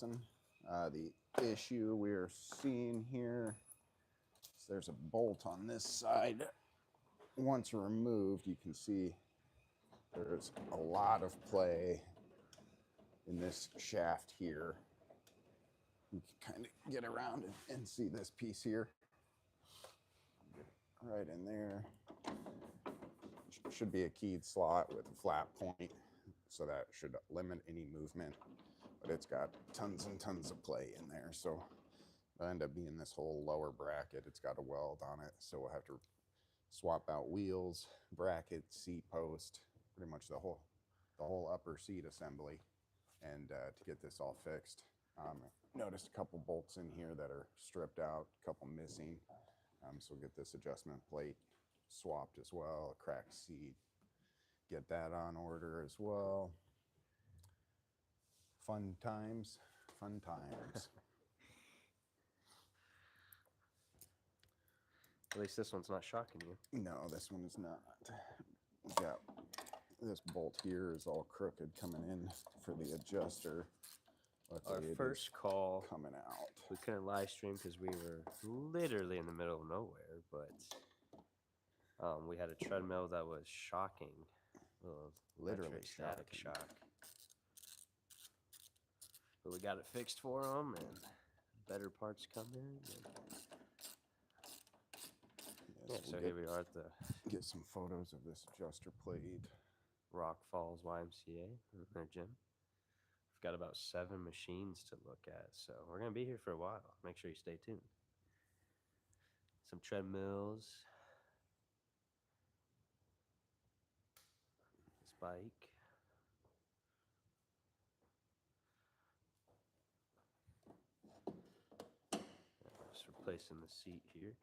The issue we're seeing here is there's a bolt on this side. Once removed, you can see there's a lot of play in this shaft here. You can kind of get around and see this piece here. Get right in there. Should be a keyed slot with a flat point, so that should limit any movement. But it's got tons and tons of play in there, so it'll end up being this whole lower bracket. It's got a weld on it, so we'll have to swap out wheels, brackets, seat post, pretty much the whole upper seat assembly, and to get this all fixed. Noticed a couple bolts in here that are stripped out, a couple missing, so we'll get this adjustment plate swapped as well. A cracked seat, get that on order as well. Fun times, fun times. At least this one's not shocking you. No, this one is not. We got this bolt here is all crooked coming in for the adjuster. Our first call coming out. We couldn't live stream because we were literally in the middle of nowhere, but we had a treadmill that was shocking. Literally static shock. But we got it fixed for them, and better parts come in. Yeah, so here we are at the... Get some photos of this adjuster plate. RockFalls YMCA in their gym. We've got about 7 machines to look at, so we're going to be here for a while. Make sure you stay tuned. Some treadmills. This bike. Just replacing the seat here.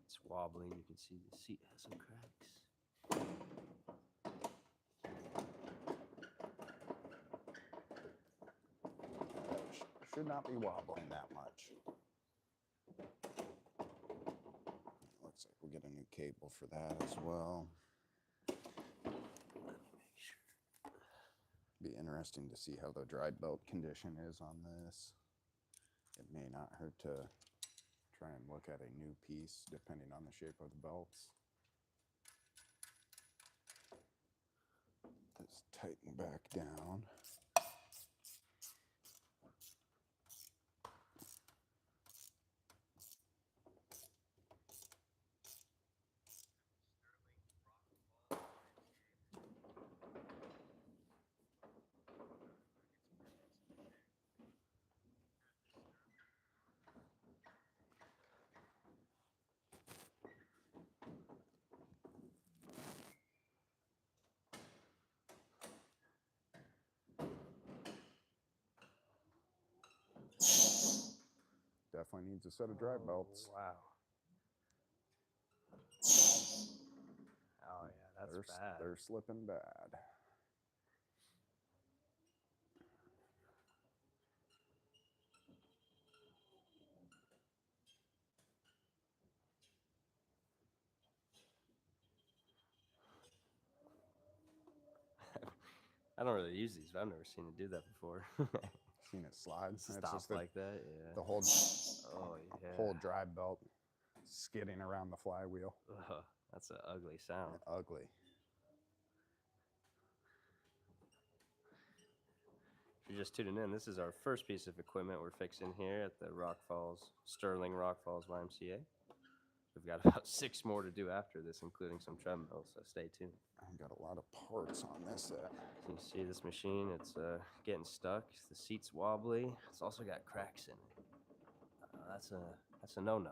It's wobbling. You can see the seat has some cracks. Should not be wobbling that much. Looks like we'll get a new cable for that as well. Be interesting to see how the dry belt condition is on this. It may not hurt to try and look at a new piece depending on the shape of the belts. Let's tighten back down. Definitely needs a set of dry belts. Wow. Oh yeah, that's bad. They're slipping bad. I don't really use these, but I've never seen it do that before. Seen it slide? Stop like that, yeah. The whole, whole dry belt skidding around the flywheel. That's an ugly sound. Ugly. If you're just tuning in, this is our first piece of equipment we're fixing here at the Sterling RockFalls YMCA. We've got about 6 more to do after this, including some treadmills, so stay tuned. I've got a lot of parts on this. You see this machine, it's getting stuck. The seat's wobbly. It's also got cracks in it. That's a no-no.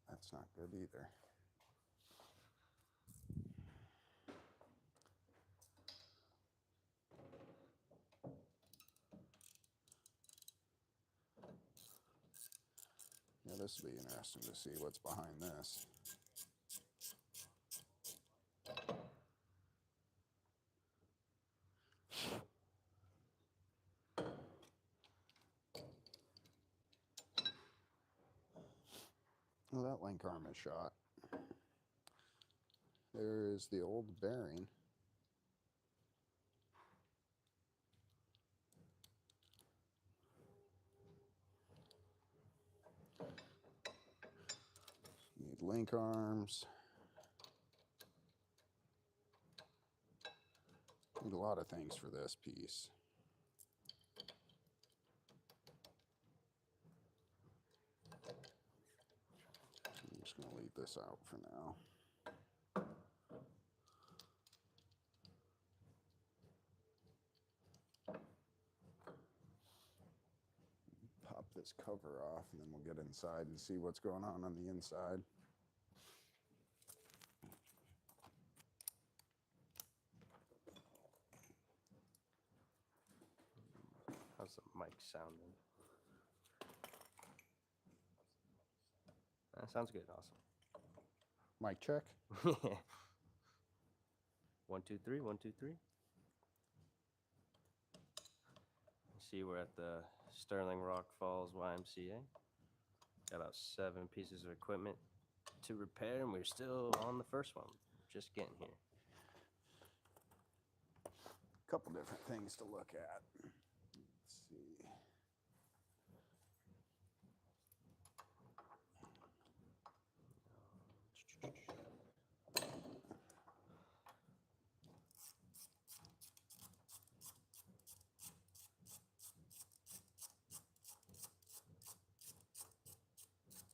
That's not good either. Yeah, this will be interesting to see what's behind this. Well, that link arm is shot. There is the old bearing. Need link arms. Need a lot of things for this piece. I'm just going to leave this out for now. Pop this cover off and then we'll get inside and see what's going on the inside. How's the mic sounding? Sounds good. Awesome. Mic check. 1 2 3 1 2 3. See, we're at the Sterling RockFalls YMCA. Got about 7 pieces of equipment to repair, and we're still on the first one. Just getting here. A couple different things to look at. Let's see.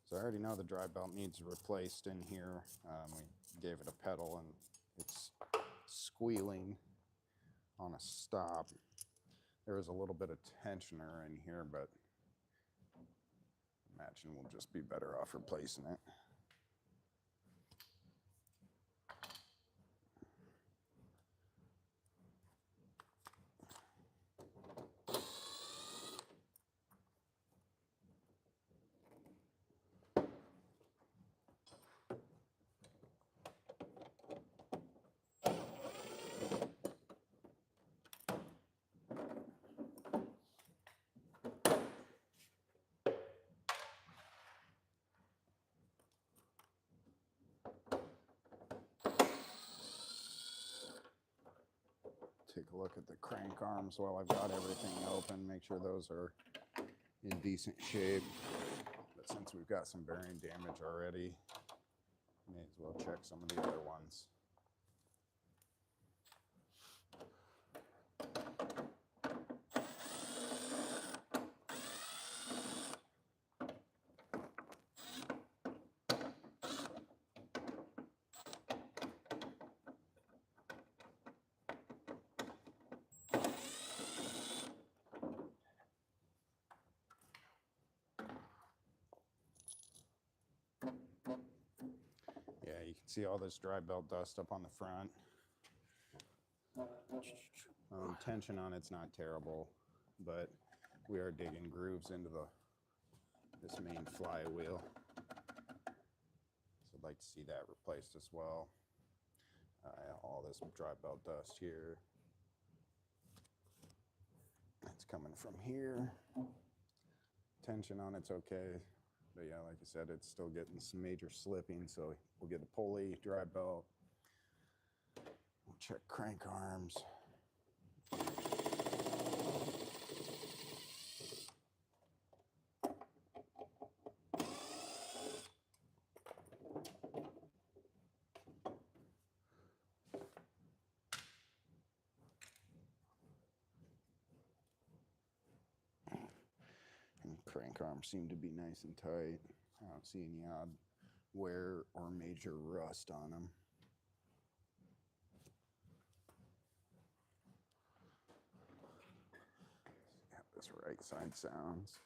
So I already know the drive belt needs replaced in here. We gave it a pedal and it's squealing on a stop. There is a little bit of tensioner in here, but I imagine we'll just be better off replacing it. Take a look at the crank arms while I've got everything open, make sure those are in decent shape. But since we've got some bearing damage already, may as well check some of the other ones. Yeah, you can see all this dry belt dust up on the front. Tension on it's not terrible, but we are digging grooves into this main flywheel. So I'd like to see that replaced as well. All this dry belt dust here. It's coming from here. Tension on it's okay. But yeah, like I said, it's still getting some major slipping, so we'll get a pulley, dry belt. We'll check crank arms. And crank arms seem to be nice and tight. I don't see any odd wear or major rust on them. See how this right side sounds.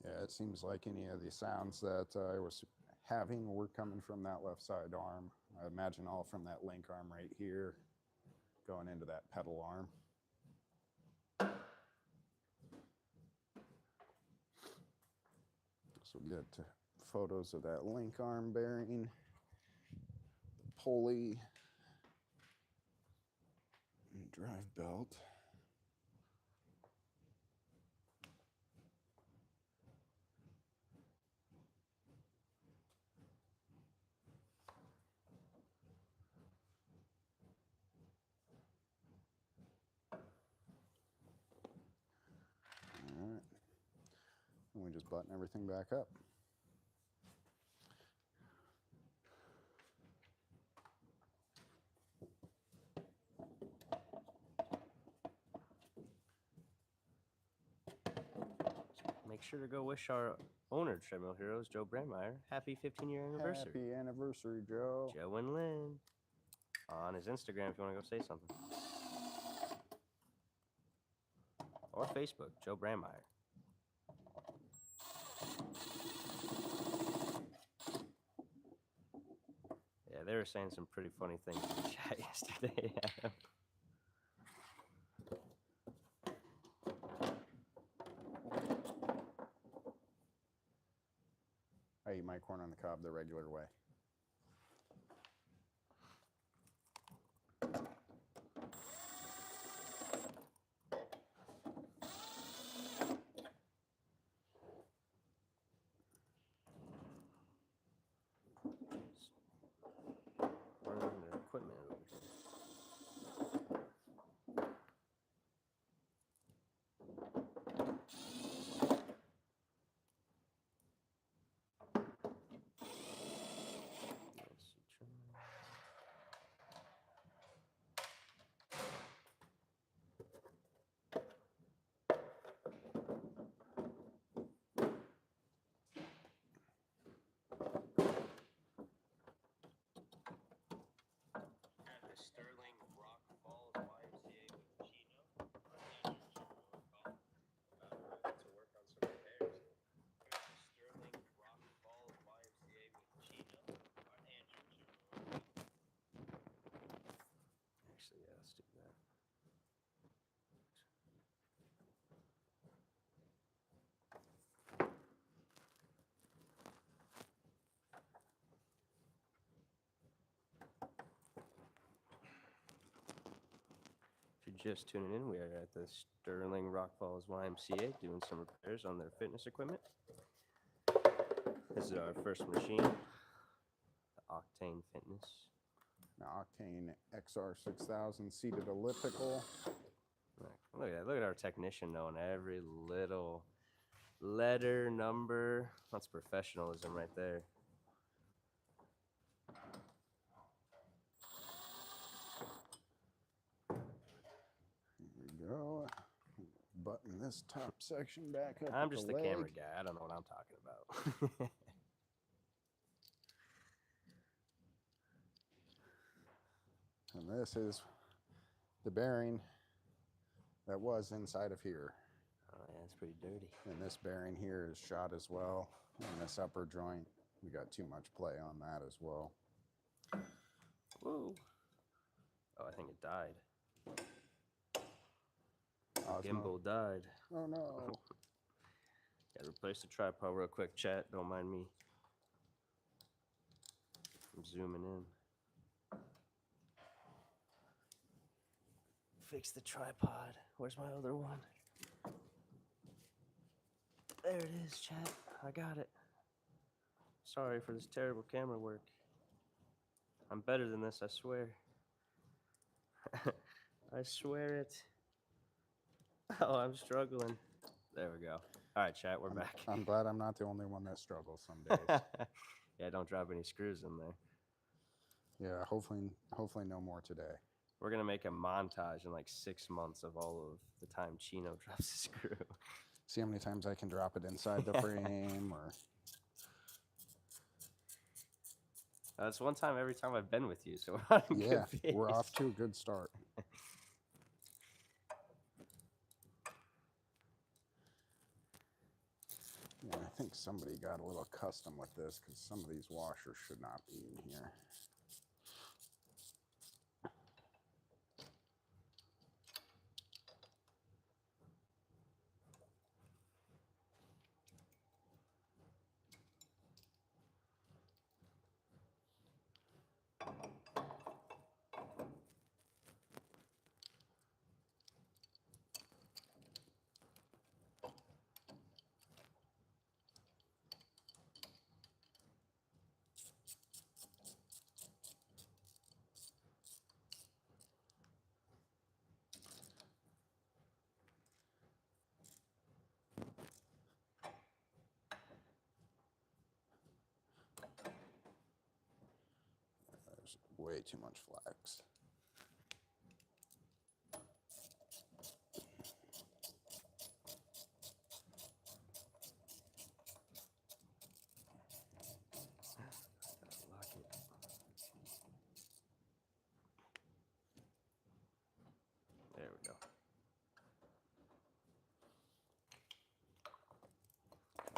Yeah, it seems like any of the sounds that I was having were coming from that left side arm. I imagine all from that link arm right here going into that pedal arm. So we'll get photos of that link arm bearing, the pulley, and drive belt. All right. And we just button everything back up. Make sure to go wish our owner, Treadmill Heroes, Joe Brandmeier, happy 15-year anniversary. Happy anniversary, Joe. Joe and Lynn. On his Instagram if you want to go say something. Or Facebook, Joe Brandmeier. Yeah, they were saying some pretty funny things in the chat yesterday. I eat my corn on the cob the regular way. Running the equipment over here. At the Sterling RockFalls YMCA with Chino, to work on some repairs. We're at the Sterling RockFalls YMCA with Chino. Actually, yeah, let's do that. If you're just tuning in, we are at the Sterling RockFalls YMCA doing some repairs on their fitness equipment. This is our first machine, the Octane Fitness. An Octane XR6000 seated elliptical. Look at that. Look at our technician knowing every little letter, number. That's professionalism right there. Here we go. Button this top section back up. I'm at just the the leg. camera guy. I don't know what I'm talking about. And this is the bearing that was inside of here. Oh, yeah, it's pretty dirty. And this bearing here is shot as well. And this upper joint, we got too much play on that as well. Whoa. Oh, I think it died. Osmo. Gimbal died. Oh no. Gotta replace the tripod real quick, chat. Don't mind me. I'm zooming in. Fix the tripod. Where's my other one? There it is, chat. I got it. Sorry for this terrible camera work. I'm better than this, I swear. I swear it. Oh, I'm struggling. There we go. All right, chat, we're back. I'm glad I'm not the only one that struggles some days. Yeah, don't drop any screws in there. Yeah, hopefully no more today. We're gonna make a montage in like 6 months of all of the time Chino drops a screw. See how many times I can drop it inside the frame or... That's one time every time I've been with you, so we're on a Yeah, good pace. we're off to a good start. Yeah, I think somebody got a little custom with this because some of these washers should not be in here. way too much flex. Lock it. There we go.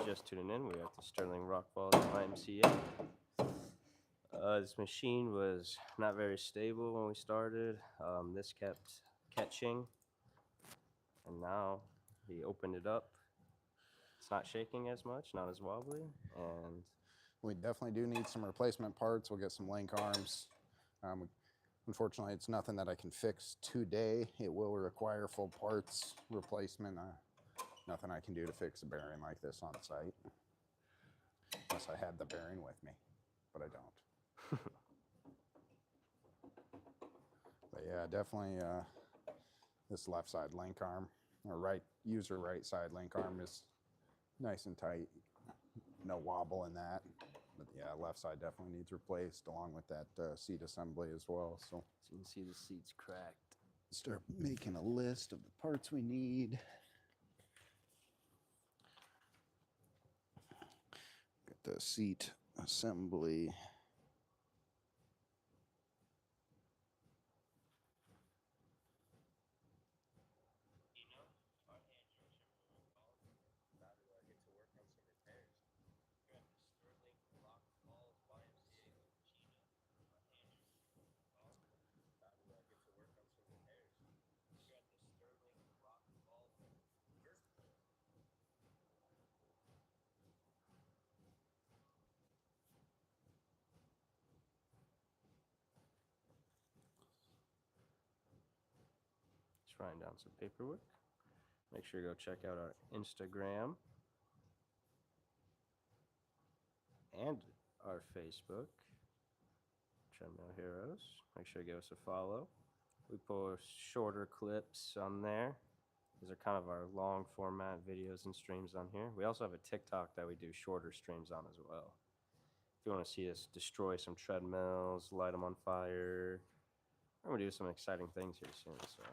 Just tuning in, we're at the Sterling RockFalls YMCA. This machine was not very stable when we started. This kept catching, and now he opened it up. It's not shaking as much, not as wobbly, and We definitely do need some replacement parts. We'll get some link arms. Unfortunately, it's nothing that I can fix today. It will require full parts replacement. Nothing I can do to fix a bearing like this on site. Unless I had the bearing with me, but I don't. But yeah, definitely this left side link arm, or user right side link arm is nice and tight. No wobble in that. But yeah, left side definitely needs replaced along with that seat assembly as well. So you can see the seat's cracked. start making a list of the parts we need. Get the seat assembly. Just writing down some paperwork. Make sure you go check out our Instagram and our Facebook, Treadmill Heroes. Make sure you give us a follow. We post shorter clips on there. These are kind of our long format videos and streams on here. We also have a TikTok that we do shorter streams on as well. If you want to see us destroy some treadmills, light them on fire, we're going to do some exciting things here soon, so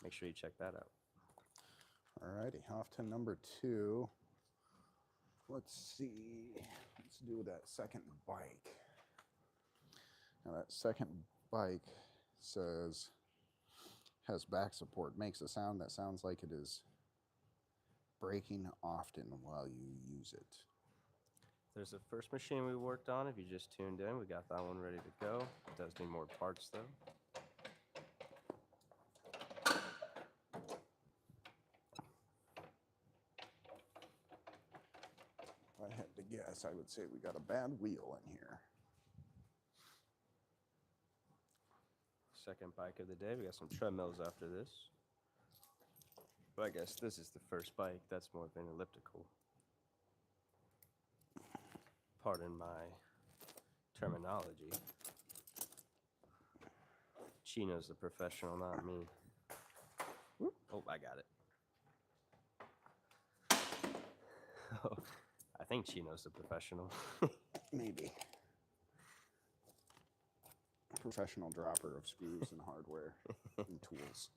make sure you check that out. Alrighty, off to number 2. Let's see. Let's do that second bike. Now that second bike has back support, makes a sound that sounds like it is breaking often while you use it. There's the first machine we worked on. If you just tuned in, we got that one ready to go. It does need more parts though. If I had to guess, I would say we got a bad wheel in here. Second bike of the day. We got some treadmills after this. But I guess this is the first bike that's more of an elliptical. Pardon my terminology. Chino's the professional, not me. Oh, I got it. Oh, I think Chino's the professional. Maybe. Professional dropper of screws and hardware and tools.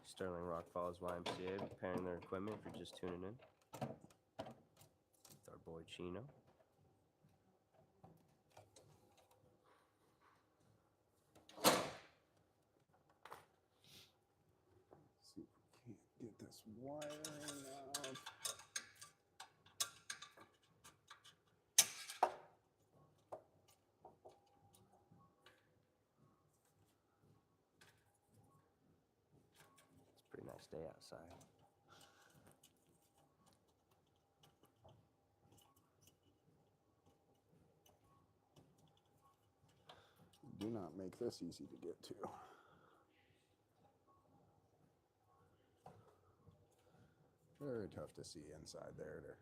Sterling RockFalls YMCA preparing their equipment if you're just tuning in. With our boy Chino. See if we can't get this wiring out. It's a pretty nice day outside. do not make this easy to get to. Very tough to see inside there.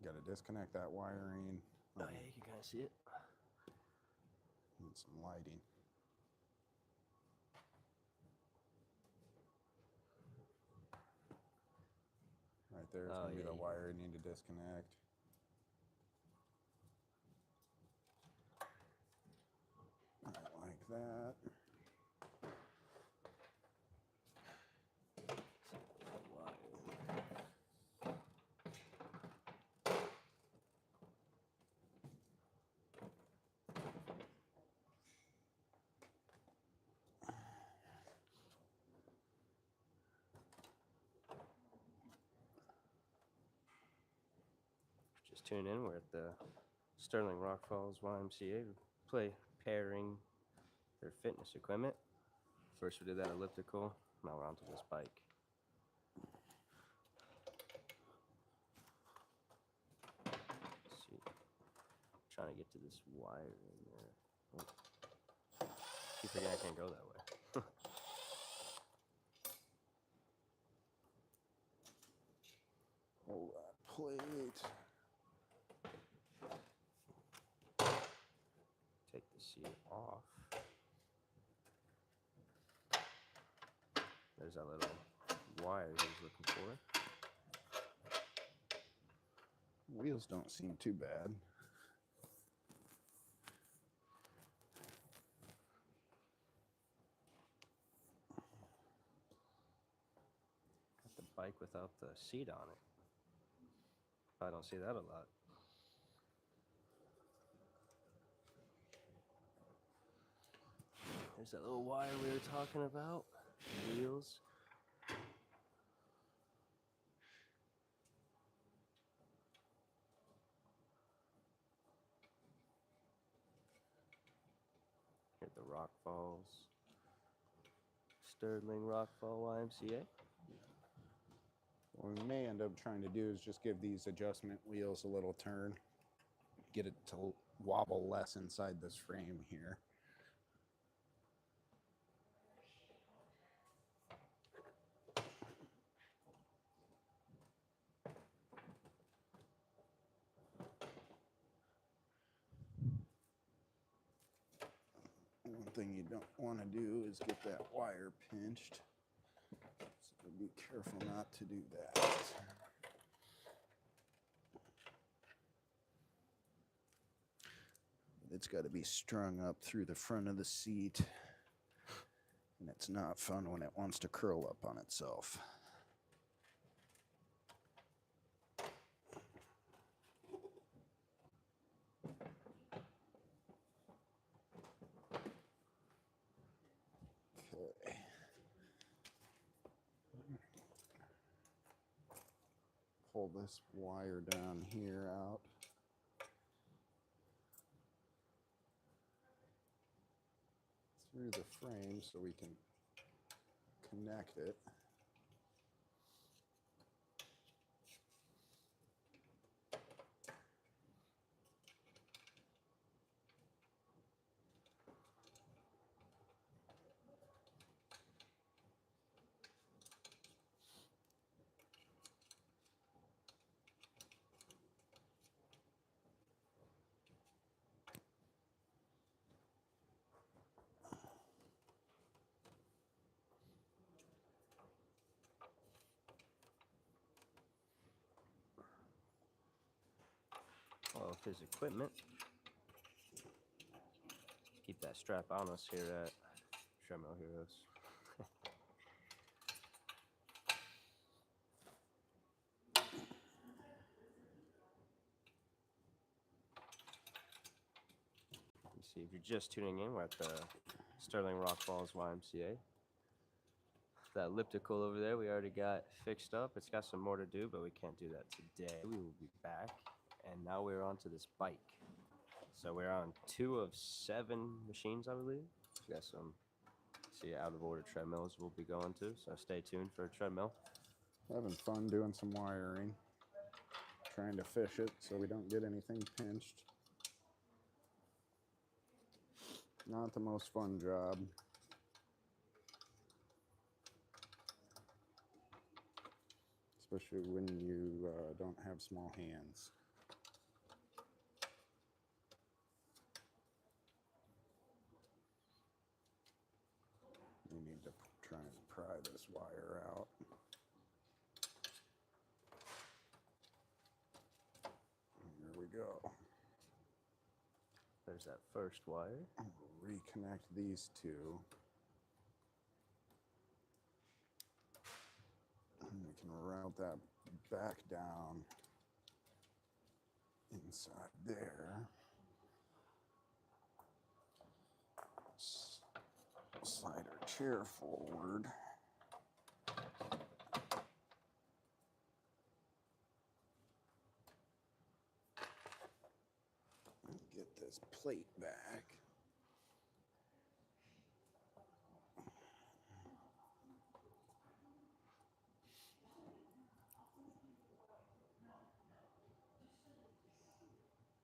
Got to disconnect that wiring. Oh yeah, you can kind of see it. Need some lighting. Right there is going to be the wire you need to disconnect. Right, like that. Just tune in. We're at the Sterling RockFalls YMCA. We pairing their fitness equipment. First we did that elliptical. Now we're onto this bike. Let's see. I'm trying to get to this wire in there. Oh. Keep forgetting I can't go that way. Hold that plate. Take the seat off. There's that little wire he was looking for. Wheels don't seem too bad. Got the bike without the seat on it. I don't see that a lot. There's that little wire we were talking about. Wheels. Here at the RockFalls. Sterling RockFall YMCA. What we may end up trying to do is just give these adjustment wheels a little turn. Get it to wobble less inside this frame here. One thing you don't want to do is get that wire pinched. So be careful not to do that. It's got to be strung up through the front of the seat. And it's not fun when it wants to curl up on itself. Okay. Pull this wire down here out. Through the frame so we can connect it. All of his equipment. Keep that strap on us here at Treadmill Heroes. See, if you're just tuning in, we're at the Sterling RockFalls YMCA. That elliptical over there we already got fixed up. It's got some more to do, but we can't do that today. We will be back. And now we're on to this bike. So we're on 2 of 7 machines, I believe. We got some, out of order treadmills we'll be going to. So stay tuned for a treadmill. Having fun doing some wiring. Trying to fish it so we don't get anything pinched. Not the most fun job. Especially when you don't have small hands. You need to try and pry this wire out. Here we go. There's that first wire. We'll reconnect these two. And we can route that back down inside there. Slide our chair forward. And get this plate back.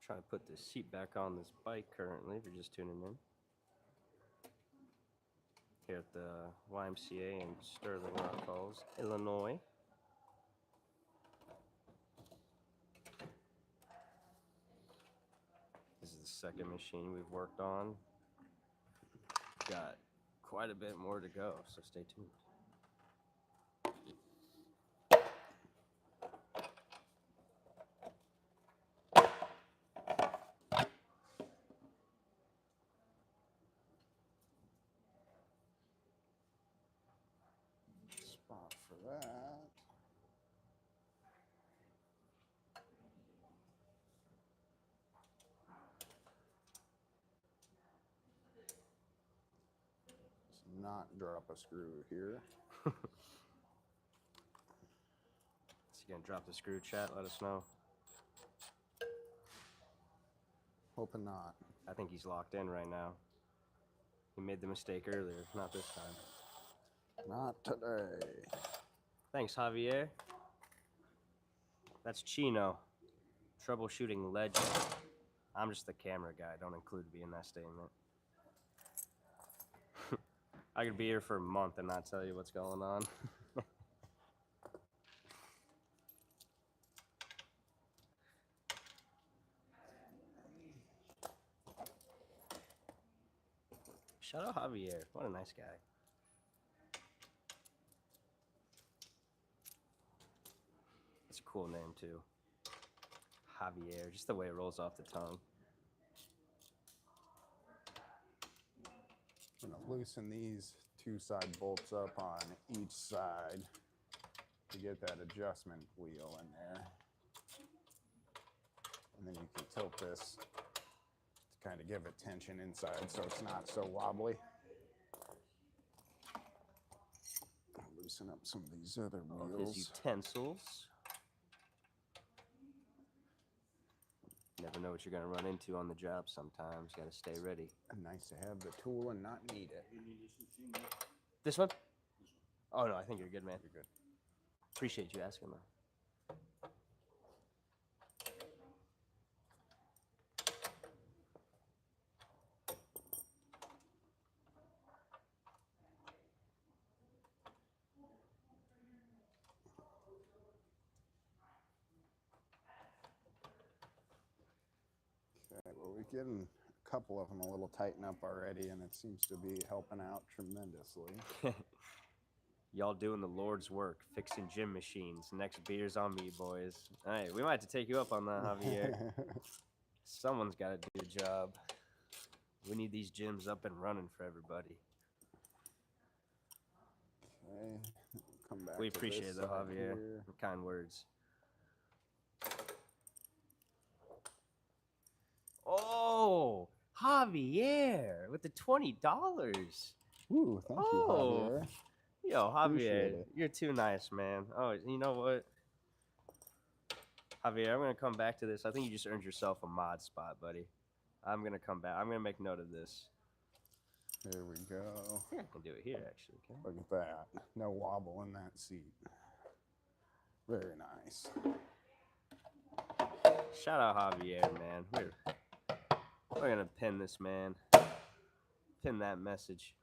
Trying to put the seat back on this bike currently if you're just tuning in. Here at the YMCA in Sterling RockFalls, Illinois. This is the second machine we've worked on. Got quite a bit more to go, so stay tuned. Spot for that. Let's not drop a screw here. So you gonna drop the screw, chat? Let us know. Hoping not. I think he's locked in right now. He made the mistake earlier, not this time. Not today. Thanks, Javier. That's Chino, troubleshooting legend. I'm just the camera guy. Don't include me in that statement. I could be here for a month and not tell you what's going on. Shout out Javier. What a nice guy. That's a cool name, too. Javier. Just the way it rolls off the tongue. I'm going to loosen these two side bolts up on each side to get that adjustment wheel in there. And then you can tilt this to kind of give it tension inside so it's not so wobbly. I'll loosen up some of these other All wheels. his utensils. Never know what you're going to run into on the job sometimes. Got to stay ready. Nice to have the tool and not need it. This one? Oh, no, I think you're good, man. You're good. Appreciate you asking, though. Okay, well, we're getting a couple of them a little tightened up already, and it seems to be helping out tremendously. Y'all doing the Lord's work, fixing gym machines. Next beer's on me, boys. All right, we might have to take you up on that, Javier. Someone's got to do the job. We need these gyms up and running for everybody. Okay, come back. We to appreciate this it, though, side Javier. here. Kind words. Oh, Javier with the $20. Ooh, thank you, Javier. Yo, Appreciate Javier, it. you're too nice, man. Oh, you know what? Javier, I'm going to come back to this. I think you just earned yourself a mod spot, buddy. I'm going to come back. I'm going to make note of this. There we go. I think I can do it here, actually. Okay? Look at that. No wobble in that seat. Very nice. Shout out Javier, man. We're going to pin this man. pin that message.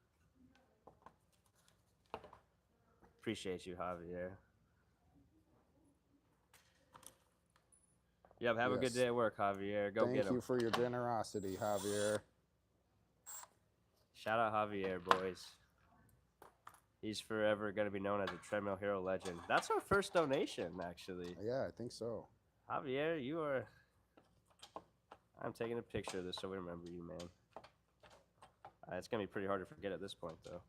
Appreciate you, Javier. Yep, have a good Yes. day at work, Javier. Go get Thank him. you for your generosity, Javier. Shout out Javier, boys. He's forever going to be known as a Treadmill Hero legend. That's our first donation, actually. Yeah, I think so. Javier, you are... I'm taking a picture of this so we remember you, man. It's going to be pretty hard to forget at this point, though.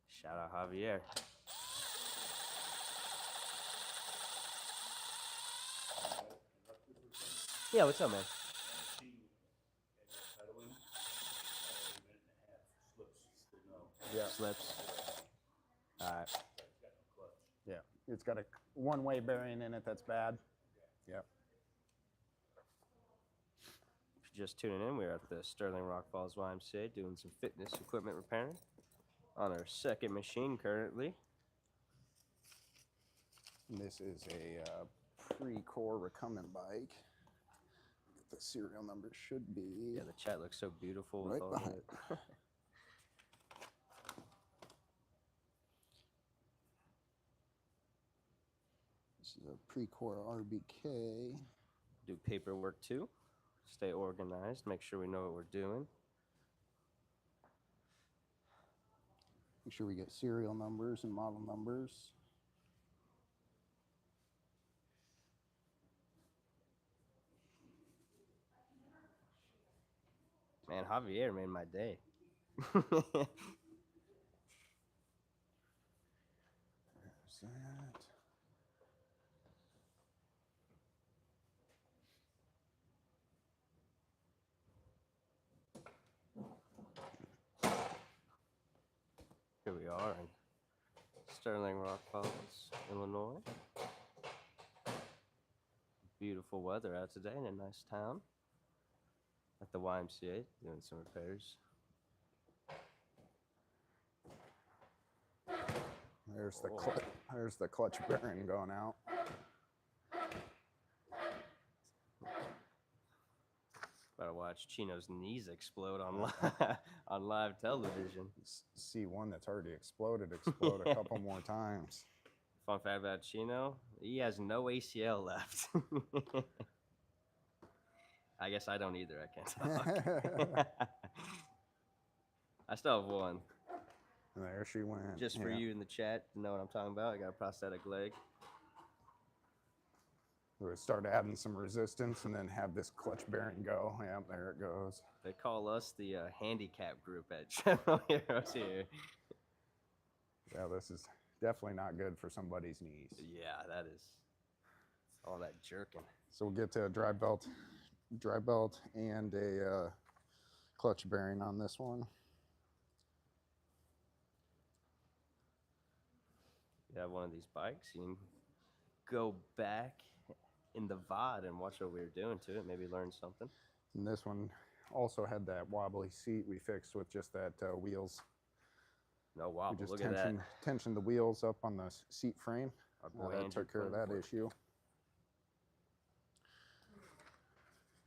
Shout out Javier. Yeah, what's up, man? Yeah. Slips. All right. Yeah. It's got a one-way bearing in it that's bad. Yep. If you're just tuning in, we're at the Sterling RockFalls YMCA doing some fitness equipment repairing on our second machine currently. This is a pre-core recumbent bike. The serial number should be Yeah, the chat looks so beautiful with right all behind. that. This is a pre-core RBK. Do paperwork too. Stay organized. Make sure we know what we're doing. Make sure we get serial numbers and model numbers. Man, Javier made my day. There's that. Here we are in Sterling RockFalls, Illinois. Beautiful weather out today in a nice town. At the YMCA, doing some repairs. There's the clutch bearing going out. Better watch Chino's knees explode on on live television. See one that's already explode a couple more times. Fun fact about Chino, he has no ACL left. I guess I don't either. I can't talk. I still have one. And there she went. Just for you in the chat to know what I'm talking about, I got a prosthetic leg. We start adding some resistance and then have this clutch bearing go. Yeah, there it goes. They call us the handicap group at Treadmill Heroes here. Yeah, this is definitely not good for somebody's knees. Yeah, that is all that jerking. So we'll get to a dry belt and a clutch bearing on this one. You have one of these bikes, you can go back in the VOD and watch what we were doing to it, maybe learn something. And this one also had that wobbly seat we fixed with just that wheels. No wobble, We just look at that. tensioned the wheels up on the seat frame. Our boy That Andrew took care of that issue.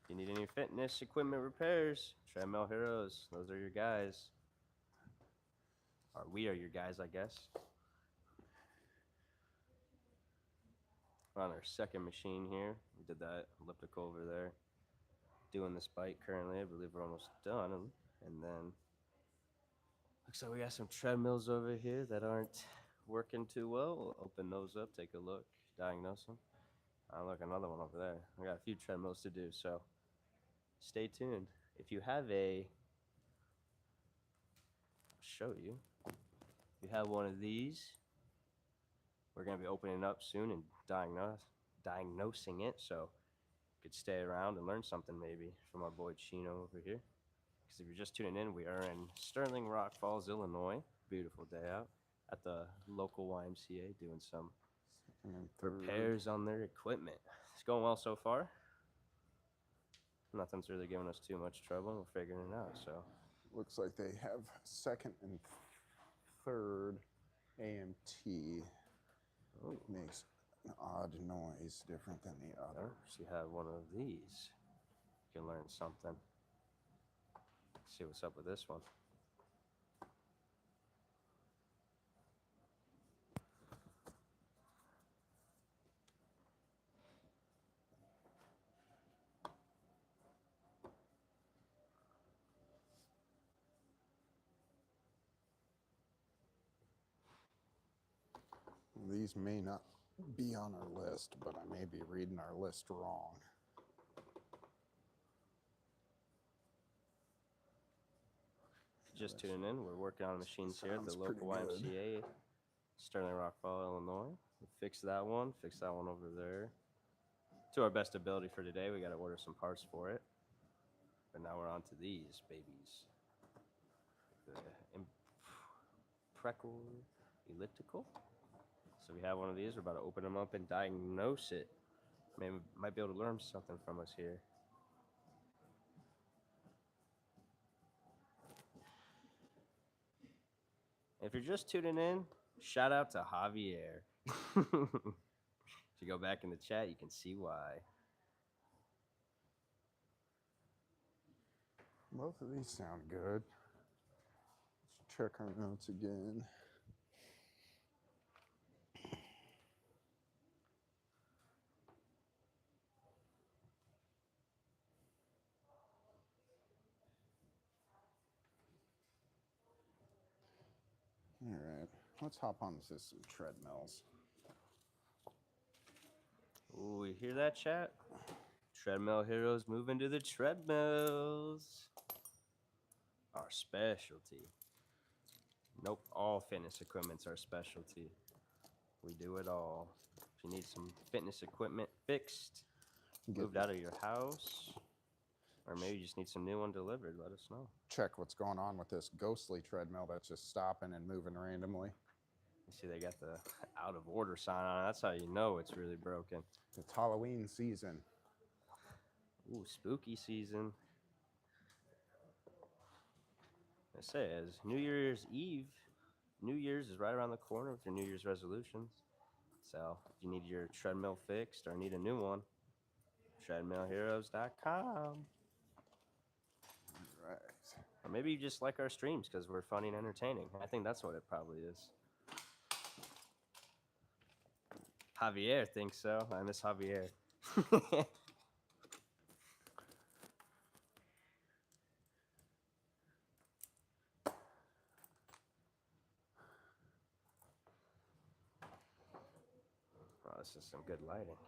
If you need any fitness equipment repairs, Treadmill Heroes, those are your guys. Or we are your guys, I guess. We're on our second machine here. We did that elliptical over there. Doing this bike currently. I believe we're almost done. And then looks like we got some treadmills over here that aren't working too well. We'll open those up, take a look, diagnose them. Look, another one over there. We got a few treadmills to do, so stay tuned. If you have I'll show you. If you have one of these, we're going to be opening up soon and diagnosing it, so you could stay around and learn something maybe from our boy Chino over here. Because if you're just tuning in, we are in Sterling RockFalls, Illinois. Beautiful day out at the local YMCA doing some repairs on their equipment. It's going well so far. Nothing's really giving us too much trouble. We're figuring it out, so. Looks like they have second and third AMT. Ooh. Makes an odd noise different than the others. If you have one of these, you can learn something. See what's up with this one. These may not be on our list, but I may be reading our list wrong. Just tuning in, we're working on machines here at the Sounds local pretty good. YMCA, Sterling RockFalls, Illinois. We fix that one over there. To our best ability for today, we got to order some parts for it. But now we're on to these babies. The Imprecal Elliptical. So we have one of these. We're about to open them up and diagnose it. Maybe might be able to learn something from us here. If you're just tuning in, shout out to Javier. If you go back in the chat, you can see why. Both of these sound good. Let's check our notes again. All right, let's hop on to some treadmills. Ooh, you hear that, chat? Treadmill heroes moving to the treadmills. Our specialty. Nope, all fitness equipment's our specialty. We do it all. If you need some fitness equipment fixed, moved out of your house, or maybe you just need some new one delivered, let us know. Check what's going on with this ghostly treadmill that's just stopping and moving randomly. You see they got the out of order sign on it. That's how you know it's really broken. It's Halloween season. Ooh, spooky season. It says New Year's Eve. New Year's is right around the corner with your New Year's resolutions. So if you need your treadmill fixed or need a new one, treadmillheroes.com. Right. Or maybe you just like our streams because we're funny and entertaining. I think that's what it probably is. Javier thinks so. I miss Javier. Oh, this is some good lighting.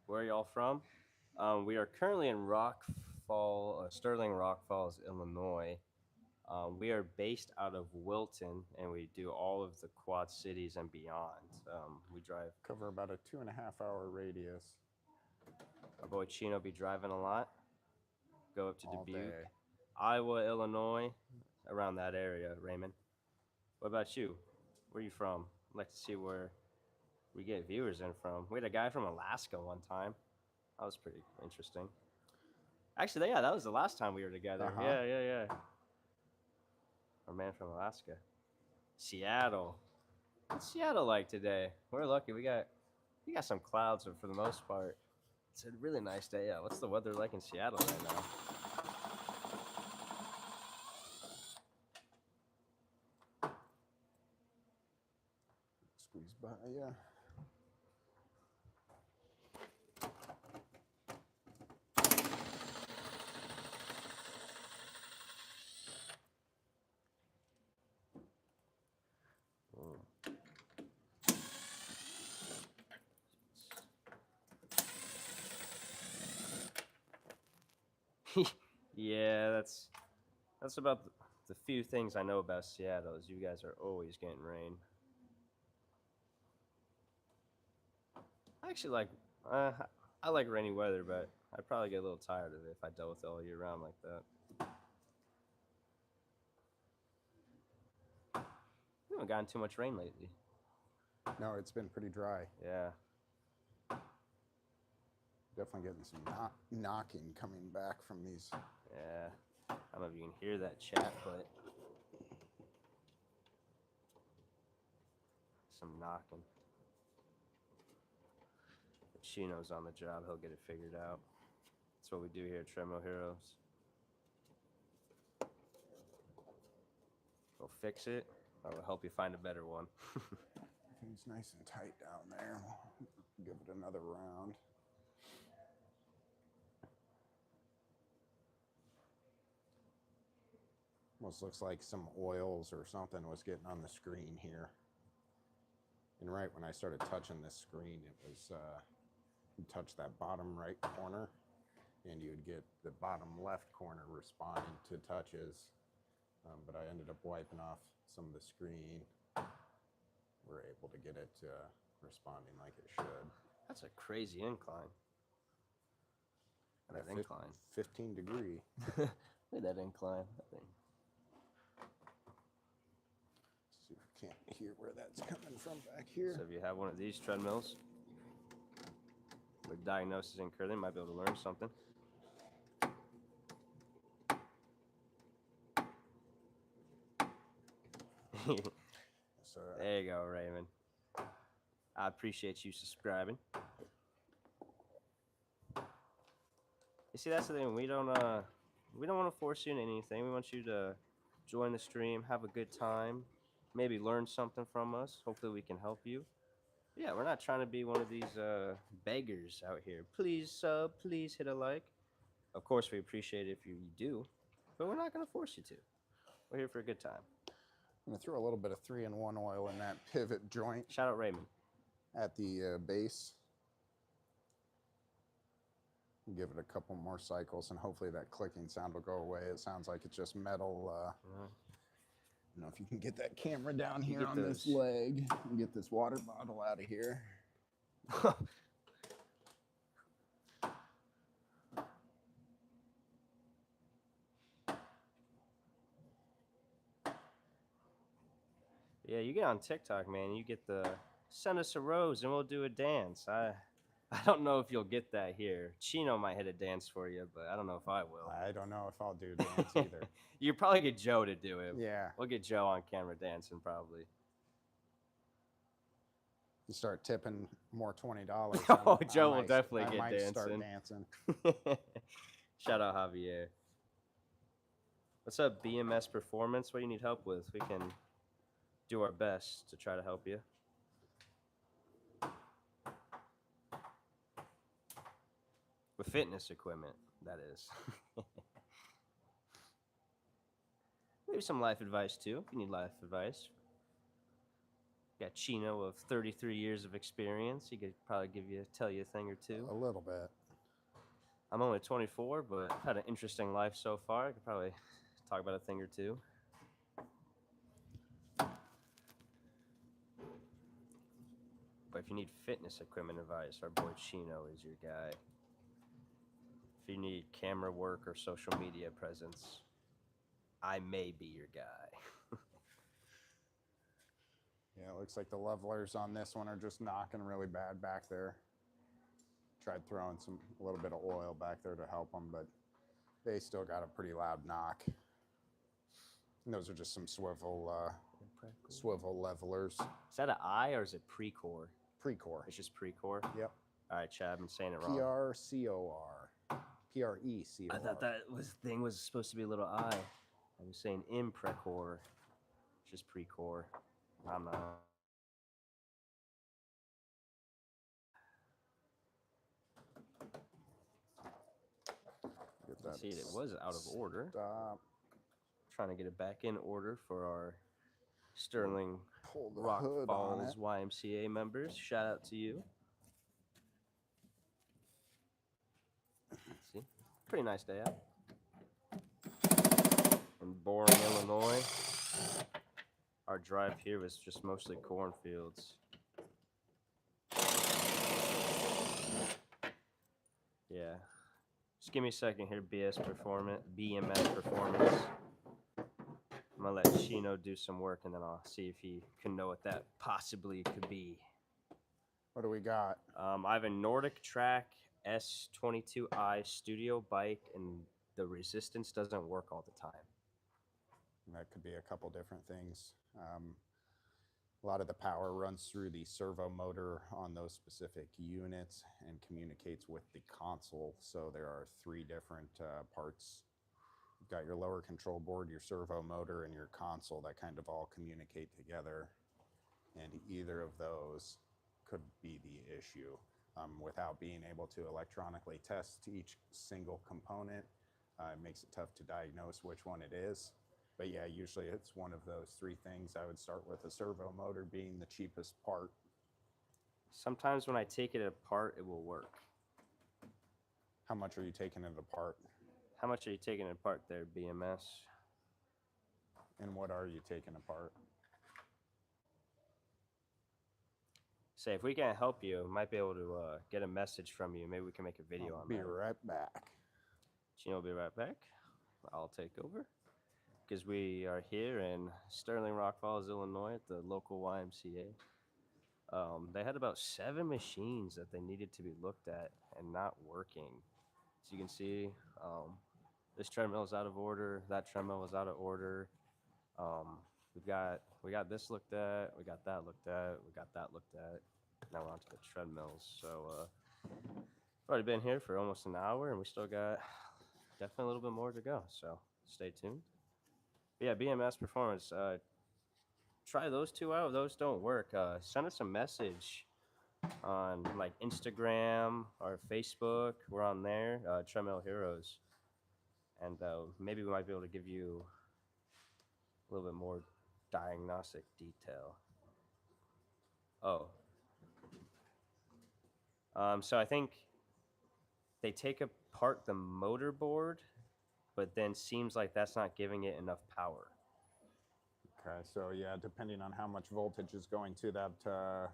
Where are y'all from? We are currently in Sterling RockFalls, Illinois. We are based out of Wilton, and we do all of the Quad Cities and beyond. We drive. Cover about a 2.5-hour radius. Our boy Chino be driving a lot. Go up to all Dubuque, day. Iowa, Illinois, around that area, Raymond. What about you? Where are you from? I'd like to see where we get viewers in from. We had a guy from Alaska one time. That was pretty interesting. Actually, yeah, that was the last time we were together. Uh-huh. Yeah. Our man from Alaska. Seattle. What's Seattle like today? We're lucky. We got some clouds, but for the most part, it's a really nice day. Yeah, what's the weather like in Seattle right now? Squeeze by, yeah. Yeah, that's about the few things I know about Seattle is you guys are always getting rain. I actually like I like rainy weather, but I'd probably get a little tired of it if I dealt with it all year round like that. We haven't gotten too much rain lately. No, it's been pretty dry. Yeah. Definitely getting some knocking coming back from these. Yeah. I don't know if you can hear that chat, but some knocking. If Chino's on the job, he'll get it figured out. That's what we do here at Treadmill Heroes. We'll fix it, or we'll help you find a better one. It's nice and tight down there. We'll give it another round. Almost looks like some oils or something was getting on the screen here. And right when I started touching this screen, it was, you touch that bottom right corner and you'd get the bottom left corner responding to touches. But I ended up wiping off some of the screen. We're able to get it responding like it should. That's a crazy incline. That incline. 15 degree. Look at that incline. That thing. See if we can't hear where that's coming from back here. So if you have one of these treadmills with diagnosis in curling, you might be able to learn something. There you go, Raymond. I appreciate you subscribing. You see, that's the thing. We don't want to force you into anything. We want you to join the stream, have a good time, maybe learn something from us. Hopefully, we can help you. Yeah, we're not trying to be one of these beggars out here. Please sub, please hit a like. Of course, we appreciate it if you do, but we're not going to force you to. We're here for a good time. I'm going to throw a little bit of 3-in-1 oil in that pivot joint. Shout out Raymond. At the base. Give it a couple more cycles and hopefully that clicking sound will go away. It sounds like it's just metal. I don't know if you can get that camera down here on this leg and get this water bottle out of here. Yeah, you get on TikTok, man. You get the send us a rose and we'll do a dance. I don't know if you'll get that here. Chino might hit a dance for you, but I don't know if I will. I don't know if I'll do a dance either. You probably get Joe to do it. Yeah. We'll get Joe on camera dancing probably. You start tipping more $20. Oh, Joe will definitely get dancing. Start dancing. Shout out Javier. What's up, BMS Performance? What do you need help with? We can do our best to try to help you. With fitness equipment, that is. Maybe some life advice too, if you need life advice. Got Chino of 33 years of experience. He could probably tell you a thing or two. A little bit. I'm only 24, but I've had an interesting life so far. I could probably talk about a thing or two. But if you need fitness equipment advice, our boy Chino is your guy. If you need camera work or social media presence, I may be your guy. Yeah, it looks like the levelers on this one are just knocking really bad back there. Tried throwing a little bit of oil back there to help them, but they still got a pretty loud knock. And those are just some swivel levelers. Is that an I or is it pre-core? Pre-core. It's just pre-core? Yep. All right, Chad, I'm saying it wrong. P-R-C-O-R. P-R-E-C-O-R. I thought that thing was supposed to be a little I. I was saying imprecor. It's just pre-core. I'm not. See, it was out of order. Stop. Trying to get it back in order for our Sterling RockFalls YMCA members. Shout out to you. See, pretty nice day out in Boring, Illinois. Our drive here was just mostly cornfields. Yeah. Just give me a second here, BMS Performance. I'm gonna let Chino do some work and then I'll see if he can know what that possibly could be. What do we got? I have a Nordic Track S22i studio bike, and the resistance doesn't work all the time. And that could be a couple different things. A lot of the power runs through the servo motor on those specific units and communicates with the console. So there are three different parts. You've got your lower control board, your servo motor, and your console that kind of all communicate together. And either of those could be the issue. Without being able to electronically test each single component, it makes it tough to diagnose which one it is. But yeah, usually it's one of those three things. I would start with the servo motor being the cheapest part. Sometimes when I take it apart, it will work. How much are you taking it apart? How much are you taking it apart there, BMS? And what are you taking apart? Say, if we can't help you, we might be able to get a message from you. Maybe we can make a video on that. Be right back. Chino will be right back. I'll take over. Because we are here in Sterling RockFalls, Illinois at the local YMCA. They had about 7 machines that they needed to be looked at and not working. So you can see this treadmill is out of order. That treadmill was out of order. We got this looked at. We got that looked at. We got that looked at. Now we're on to the treadmills. So we've already been here for almost an hour, and we still got definitely a little bit more to go. So stay tuned. But yeah, BMS Performance. Try those two out. If those don't work, send us a message on like Instagram or Facebook. We're on there, Treadmill Heroes, and maybe we might be able to give you a little bit more diagnostic detail. Oh, so I think they take apart the motor board, but then seems like that's not giving it enough power. Okay, so yeah, depending on how much voltage is going to that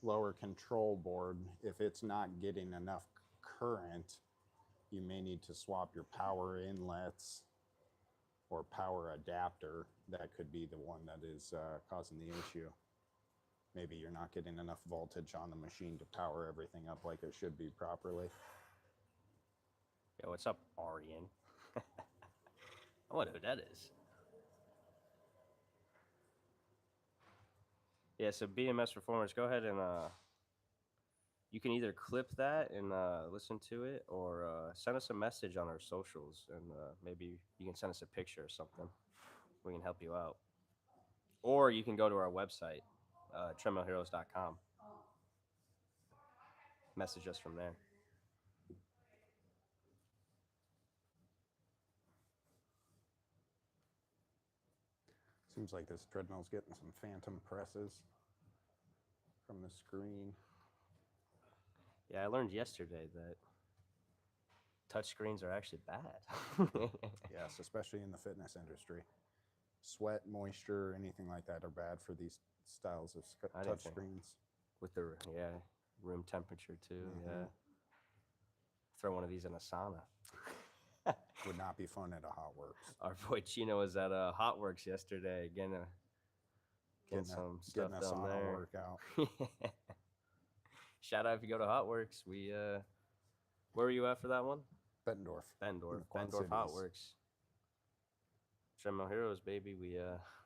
lower control board, if it's not getting enough current, you may need to swap your power inlets or power adapter. That could be the one that is causing the issue. Maybe you're not getting enough voltage on the machine to power everything up like it should be properly. Yo, what's up, Arian? I wonder who that is. Yeah, so BMS Performance, go ahead and you can either clip that and listen to it, or send us a message on our socials, and maybe you can send us a picture or something. We can help you out. Or you can go to our website, treadmillheroes.com. Message us from there. Seems like this treadmill's getting some phantom presses from the screen. Yeah, I learned yesterday that touchscreens are actually bad. Yes, especially in the fitness industry. Sweat, moisture, anything like that are bad for these styles of touch screens. With the room temperature too. Yeah. Throw one of these in a sauna. Would not be fun at a Hot Works. Our boy Chino was at Hot Works yesterday, getting some stuff getting a done sauna there. workout. Shout out if you go to Hot Works. We where were you at for that one? Bettendorf. Bettendorf Hot Works. Treadmill Heroes, baby. We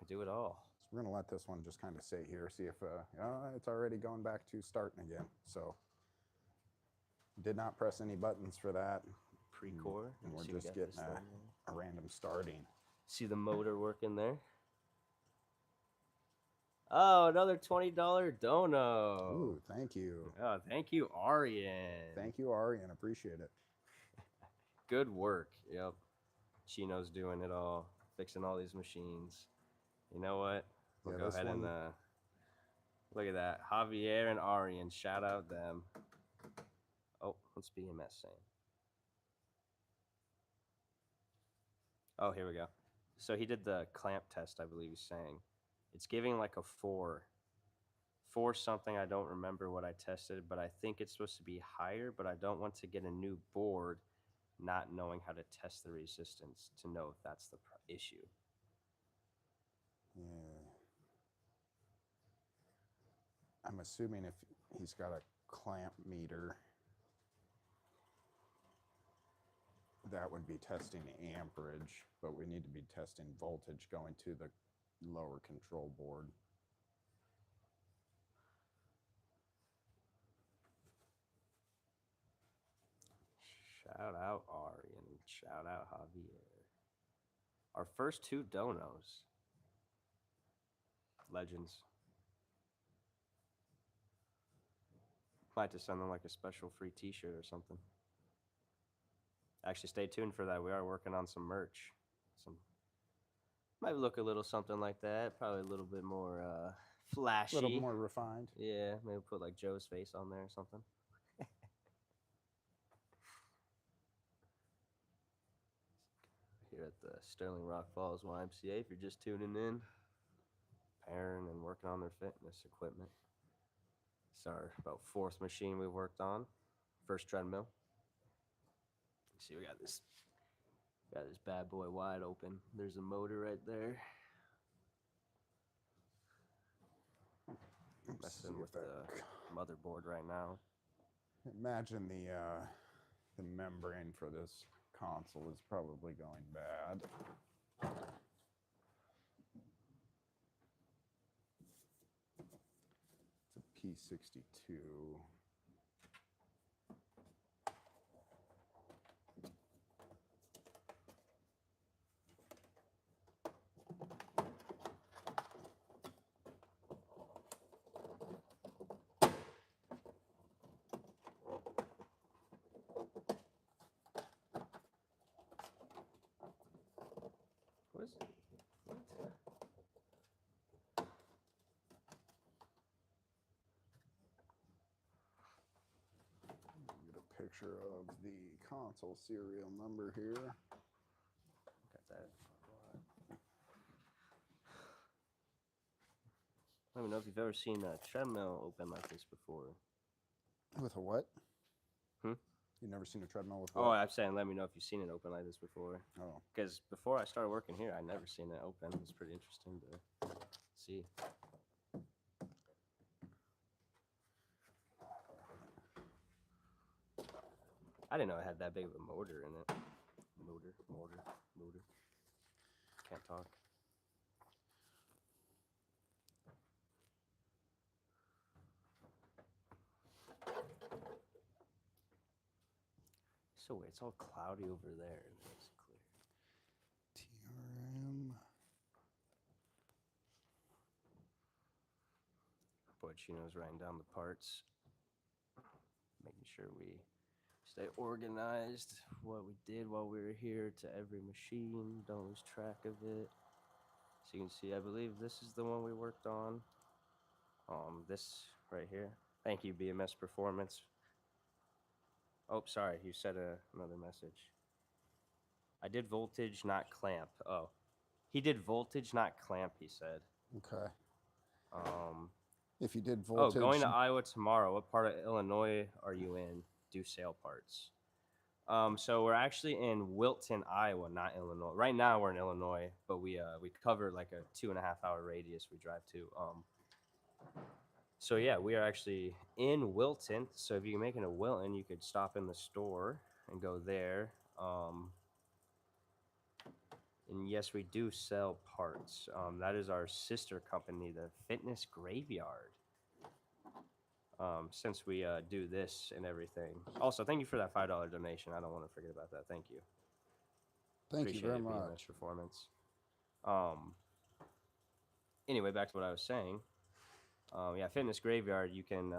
do it all. So we're gonna let this one just kind of sit here, see if it's already going back to starting again. So did not press any buttons for that. Pre-core. And we're just getting a random starting. See the motor working there? Oh, another $20 dono. Ooh, thank you. Oh, thank you, Arian. Thank you, Arian. Appreciate it. Good work. Yep. Chino's doing it all, fixing all these machines. You know what? We'll go ahead and look at that. Javier and Arian, shout out them. Oh, what's BMS saying? Oh, here we go. So he did the clamp test, I believe he's saying. It's giving like a 4. 4 something, I don't remember what I tested, but I think it's supposed to be higher, but I don't want to get a new board not knowing how to test the resistance to know if that's the issue. Yeah. I'm assuming if he's got a clamp meter, that would be testing amperage, but we need to be testing voltage going to the lower control board. Shout out Ari and shout out Javier. Our first 2 donos. Legends. Might have to send them like a special free t-shirt or something. Actually, stay tuned for that. We are working on some merch. Might look a little something like that. Probably a little bit more flashy. A little more refined. Yeah, maybe put like Joe's face on there or something. Here at the Sterling RockFalls YMCA, if you're just tuning in, pairing and working on their fitness equipment. It's our about 4th machine we've worked on. First treadmill. See, we got this bad boy wide open. There's a motor right there. Messing with the motherboard right now. Imagine the membrane for this console is probably going bad. It's a P62. What is it? What? Get a picture of the console serial number here. Got that. Let me know if you've ever seen a treadmill open like this before. With a what? Hmm? You never seen a treadmill with what? Oh, I'm saying let me know if you've seen it open like this before. Oh. Because before I started working here, I never seen it open. It's pretty interesting to see. I didn't know it had that big of a motor in it. Motor. Can't talk. So weird. It's all cloudy over there. And it's clear. TRM. Boy, Chino's writing down the parts. Making sure we stay organized. What we did while we were here to every machine. Don't lose track of it. So you can see, I believe this is the one we worked on. This right here. Thank you, BMS Performance. Oh, sorry, you said another message. I did voltage, not clamp. Oh, he did voltage, not clamp, he said. Okay. Um, If you did voltage. Oh, going to Iowa tomorrow. What part of Illinois are you in? Do sale parts. So we're actually in Wilton, Iowa, not Illinois. Right now we're in Illinois, but we cover like a 2.5 hour radius we drive to. So yeah, we are actually in Wilton. So if you're making a Wilton, you could stop in the store and go there. And yes, we do sell parts. That is our sister company, the Fitness Graveyard. Since we do this and everything. Also, thank you for that $5 donation. I don't want to forget about that. Thank you. Thank you very BMS much. Performance. Anyway, back to what I was saying. Yeah, Fitness Graveyard, you can...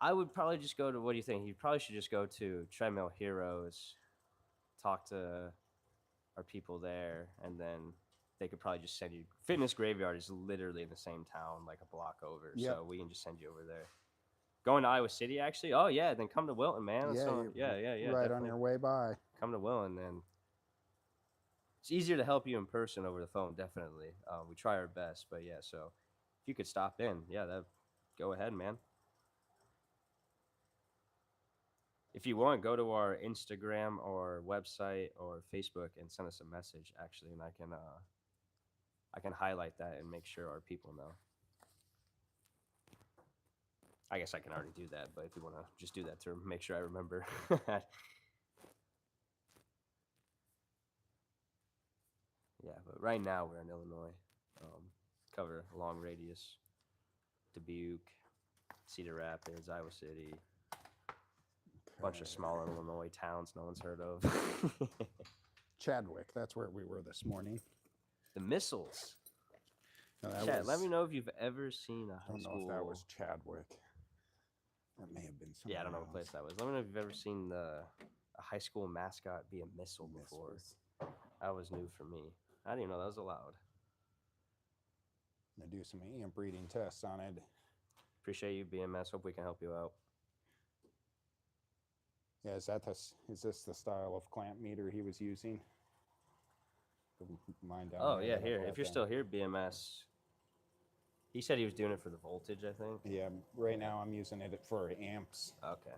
I would probably just go to... What do you think? You probably should just go to Treadmill Heroes, talk to our people there, and then they could probably just send you... Fitness Graveyard is literally in the same town, like a block over, Yep. so we can just send you over there. Going to Iowa City, actually? Oh, yeah, then come to Wilton, man. Yeah, So, yeah, right definitely. on your way by. Come to Wilton, then. It's easier to help you in person over the phone, definitely. We try our best, but yeah, so if you could stop in, yeah, go ahead, man. If you want, go to our Instagram or website or Facebook and send us a message, actually, and I can highlight that and make sure our people know. I guess I can already do that, but if you want to just do that to make sure I remember. But right now we're in Illinois. Cover a long radius. Dubuque, Cedar Rapids, Iowa City. Bunch of small Illinois towns no one's heard of. Chadwick, that's where we were this morning. The missiles. No, Chad, let me know if you've ever seen a I high don't know school. if that was Chadwick. That may have been something. Yeah, I don't know what place that was. Let me know if you've ever seen a high school mascot be a missile before. That was new for me. I didn't even know that was allowed. I'm gonna do some amp reading tests on it. Appreciate you, BMS. Hope we can help you out. Yeah, is this the style of clamp meter he was using? Mine down Oh there yeah, that I here. brought If you're down. still here, BMS. He said he was doing it for the voltage, I think. Yeah, right now I'm using it for amps. Okay.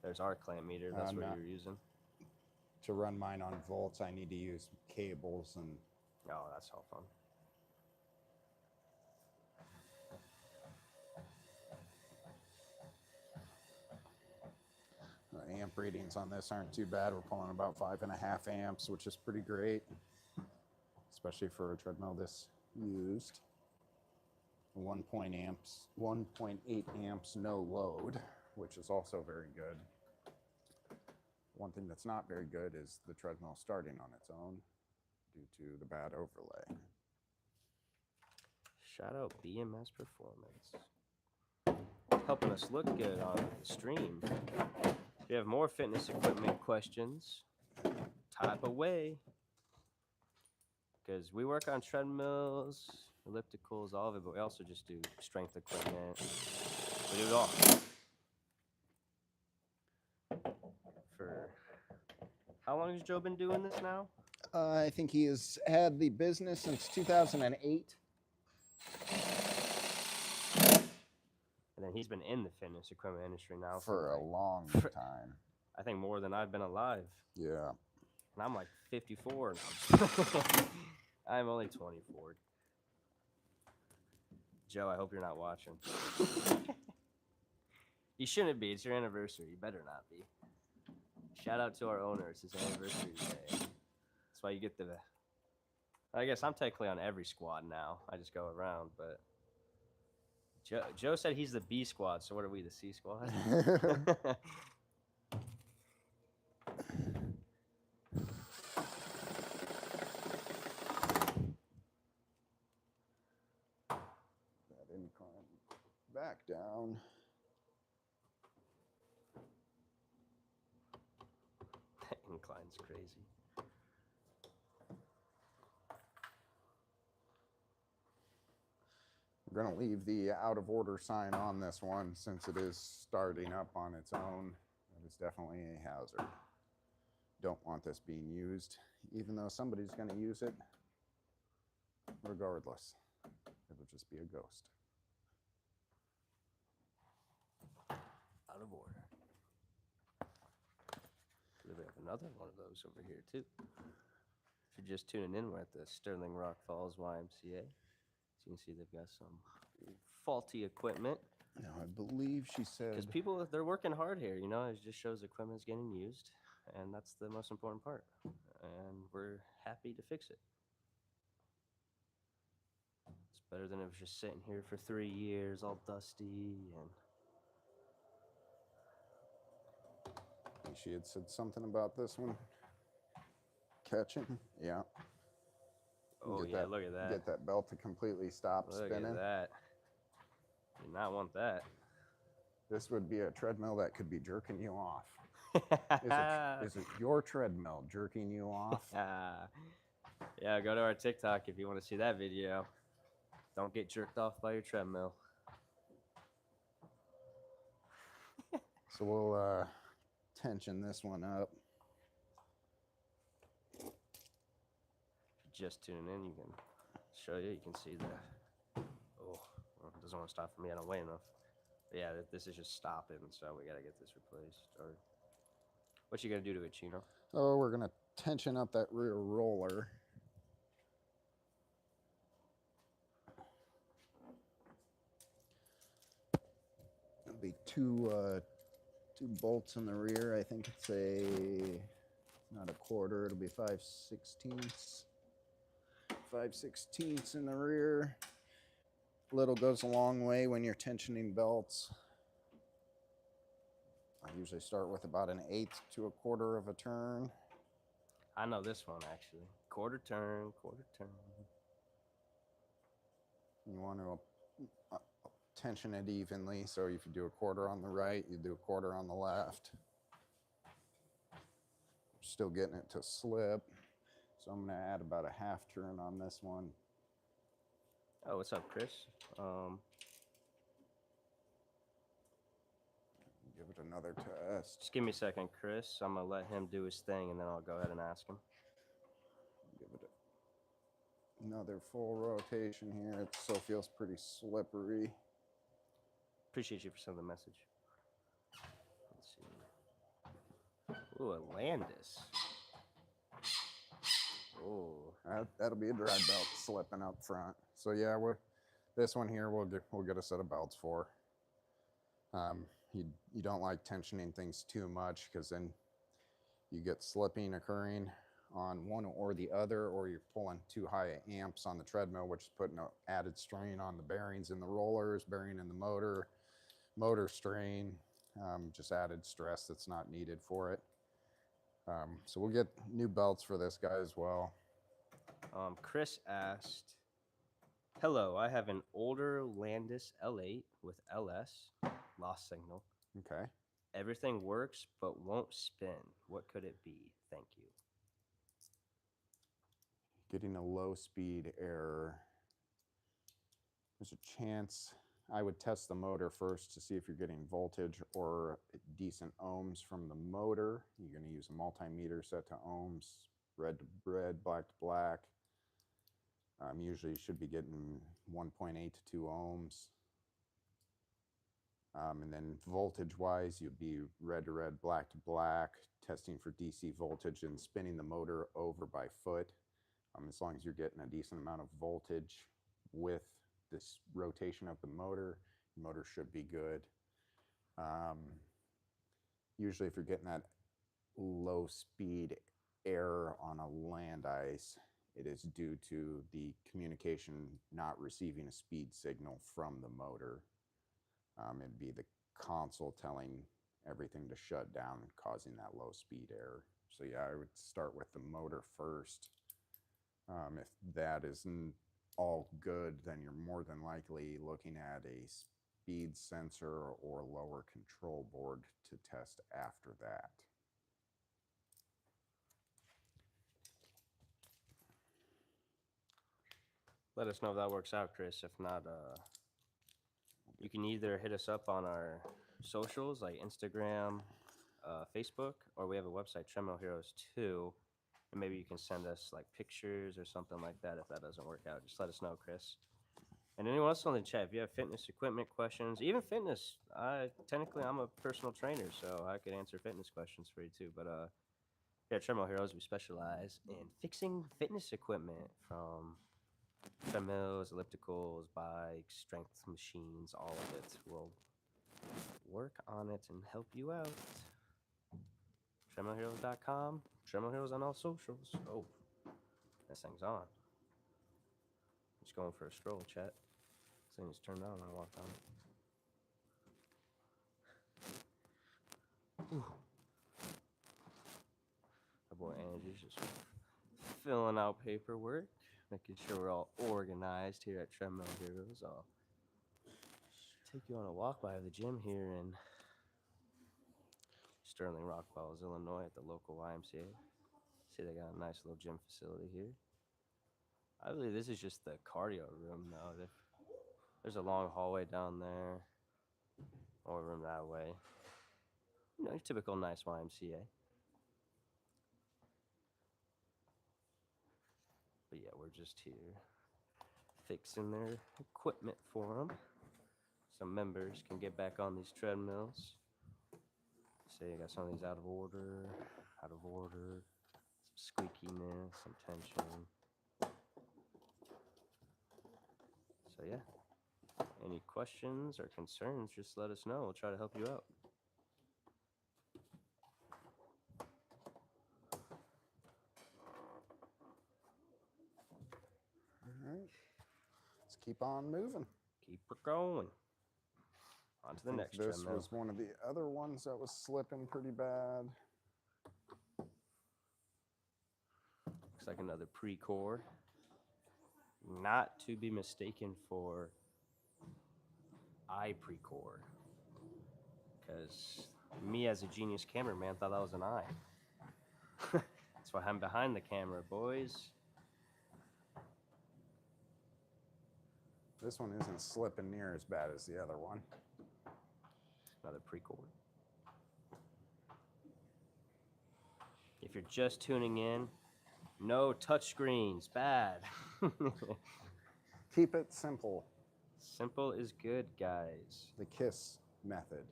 There's our clamp meter. That's what not- you're using. To run mine on volts, I need to use cables and. Oh, that's all fun. The amp readings on this aren't too bad. We're pulling about 5.5 amps, which is pretty great, especially for a treadmill this used. 1.8 amps, no load, which is also very good. One thing that's not very good is the treadmill starting on its own due to the bad overlay. Shout out BMS Performance. Helping us look good on the stream. If you have more fitness equipment questions, type away. Because we work on treadmills, ellipticals, all of it, but we also just do strength equipment. We do it all. For how long has Joe been doing this now? I think he has had the business since 2008. And then he's been in the fitness equipment industry now For a like, long time. I think more than I've been alive. Yeah. And I'm like 54. I'm only 24. Joe, I hope you're not watching. You shouldn't be. It's your anniversary. You better not be. Shout out to our owner. It's his anniversary today. That's why you get the... I guess I'm technically on every squad now. I just go around, but... Joe said he's the B squad, so what are we, the C squad? That incline back down. That incline's crazy. We're going to leave the out of order sign on this one since it is starting up on its own. It is definitely a hazard. Don't want this being used, even though somebody's going to use it. Regardless, it'll just be a ghost. Out of order. We have another one of those over here, too. If you're just tuning in, we're at the Sterling RockFalls YMCA. So you can see they've got some faulty equipment. Now, I believe she said... Because people, they're working hard here, you know? It just shows equipment's getting used. And that's the most important part. And we're happy to fix it. It's better than it was just sitting here for 3 years, all dusty and... She had said something about this one catching. Yeah. Oh, yeah, look at that. Get that belt to completely stop spinning. Look at that. You not want that. This would be a treadmill that could be jerking you off. Is it your treadmill jerking you off? Yeah, go to our TikTok if you want to see that video. Don't get jerked off by your treadmill. So we'll tension this one up. Just tuning in, you can show you. You can see the... Oh, well, it doesn't want to stop for me. I don't weigh enough. But yeah, this is just stopping, so we got to get this replaced. Or what you going to do to it, Chino? Oh, we're going to tension up that rear roller. There'll be two bolts in the rear. I think it's not a quarter, it'll be 5/16. 5/16 in the rear. Little goes a long way when you're tensioning belts. I usually start with about an 1/8 to a 1/4 of a turn. I know this one actually. Quarter turn, quarter turn. You want to tension it evenly. So if you do a 1/4 on the right, you do a 1/4 on the left. Still getting it to slip. So I'm going to add about a 1/2 turn on this one. Oh, what's up, Chris? Give it another test. Just give me a second, Chris. I'm going to let him do his thing, and then I'll go ahead and ask him. Give it another full rotation here. It still feels pretty slippery. Appreciate you for sending the message. Let's see. Ooh, a Landis. Ooh. That'll be a dry belt slipping up front. So yeah, this one here we'll get a set of belts for. You don't like tensioning things too much because then you get slipping occurring on one or the other, or you're pulling too high amps on the treadmill, which is putting an added strain on the bearings in the rollers, bearing in the motor strain, just added stress that's not needed for it. So we'll get new belts for this guy as well. Chris asked, hello, I have an older Landis L8 with LS, lost signal. Okay. Everything works, but won't spin. What could it be? Thank you. Getting a low speed error. There's a chance I would test the motor first to see if you're getting voltage or decent ohms from the motor. You're going to use a multimeter set to ohms, red to red, black to black. Usually you should be getting 1.8 to 2 ohms. And then voltage wise, you'd be red to red, black to black, testing for DC voltage and spinning the motor over by foot. As long as you're getting a decent amount of voltage with this rotation of the motor should be good. Usually if you're getting that low speed error on a land ice, it is due to the communication not receiving a speed signal from the motor. It'd be the console telling everything to shut down and causing that low speed error. So yeah, I would start with the motor first. If that isn't all good, then you're more than likely looking at a speed sensor or lower control board to test after that. Let us know if that works out, Chris. If not, you can either hit us up on our socials like Instagram, Facebook, or we have a website, Treadmill Heroes 2. And maybe you can send us like pictures or something like that if that doesn't work out. Just let us know, Chris. And anyone else on the chat, if you have fitness equipment questions, even fitness, technically I'm a personal trainer, so I could answer fitness questions for you too. But yeah, Treadmill Heroes, we specialize in fixing fitness equipment from treadmills, ellipticals, bikes, strength machines, all of it. We'll work on it and help you out. TreadmillHeroes.com. Treadmill Heroes on all socials. Oh, this thing's on. Just going for a stroll, chat. This thing is turned on when I walked on it. Ooh. My boy Andrew's just filling out paperwork, making sure we're all organized here at Treadmill Heroes. I'll take you on a walk by the gym here in Sterling RockFalls, Illinois at the local YMCA. See, they got a nice little gym facility here. I believe this is just the cardio room, though. There's a long hallway down there, or a room that way. You know, your typical nice YMCA. But yeah, we're just here fixing their equipment for them. Some members can get back on these treadmills. See, I got some of these out of order, some squeakiness, some tension. So yeah, any questions or concerns, just let us know. We'll try to help you out. keep on moving. Keep her going. On to the I think next this treadmill. was one of the other ones that was slipping pretty bad. Looks like another Precor. Not to be mistaken for iPrecor. Because me as a genius cameraman thought that was an eye. That's why I'm behind the camera, boys. This one isn't slipping near as bad as the other one. Another Precor. If you're just tuning in, no touchscreens, bad. Keep it simple. Simple is good, guys. The KISS method.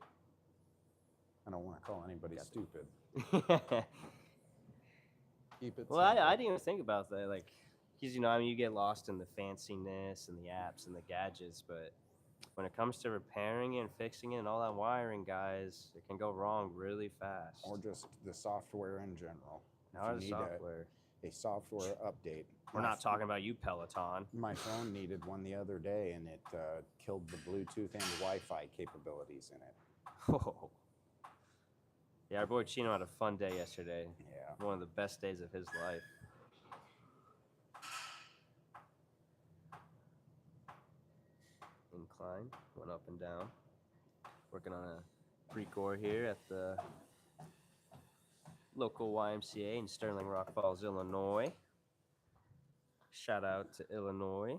I don't want to call anybody stupid. Keep it Well, simple. I didn't even think about that. Like, because, I mean, you get lost in the fanciness and the apps and the gadgets, but when it comes to repairing it and fixing it and all that wiring, guys, it can go wrong really fast. Or just the software in general. Not the software. A software update. We're not talking about you, Peloton. My phone needed one the other day, and it killed the Bluetooth and Wi-Fi capabilities in it. Oh. Yeah, our boy Chino had a fun day yesterday. Yeah. One of the best days of his life. Incline, went up and down. Working on a Precor here at the local YMCA in Sterling RockFalls, Illinois. Shout out to Illinois.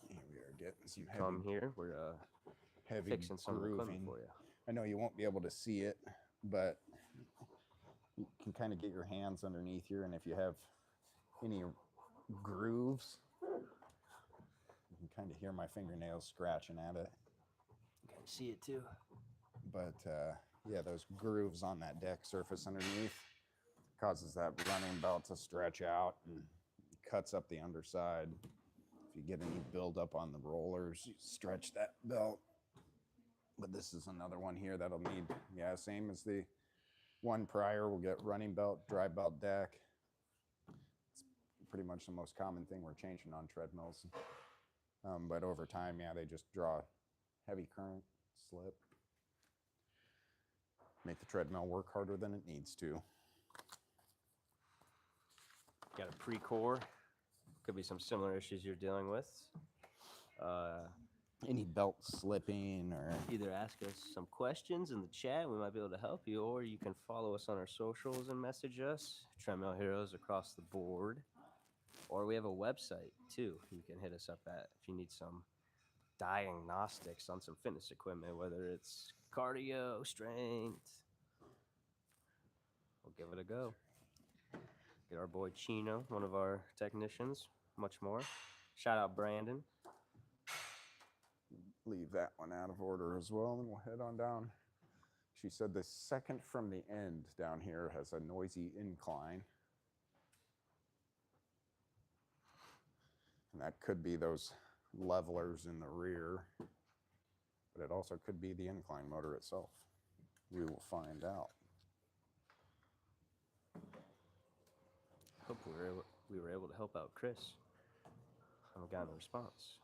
Here we are getting some Come here, we're heavy fixing some grooving equipment for you. I know you won't be able to see it, but you can kind of get your hands underneath here, and if you have any grooves, you can kind of hear my fingernails scratching at it. You can see it too. But yeah, those grooves on that deck surface underneath causes that running belt to stretch out and cuts up the underside. If you get any buildup on the rollers, you stretch that belt. But this is another one here that'll need, yeah, same as the one prior. We'll get running belt, dry belt deck. It's pretty much the most common thing we're changing on treadmills. But over time, yeah, they just draw heavy current, slip. Make the treadmill work harder than it needs to. Got a Precor. Could be some similar issues you're dealing with. Any belt slipping or... Either ask us some questions in the chat. We might be able to help you, or you can follow us on our socials and message us. Treadmill Heroes across the board. Or we have a website, too. You can hit us up at if you need some diagnostics on some fitness equipment, whether it's cardio, strength. We'll give it a go. Get our boy Chino, one of our technicians, much more. Shout out Brandon. Leave that one out of order as well, and we'll head on down. She said the second from the end down here has a noisy incline. And that could be those levelers in the rear, but it also could be the incline motor itself. We will find out. Hope we were able to help out Chris. I haven't gotten a response.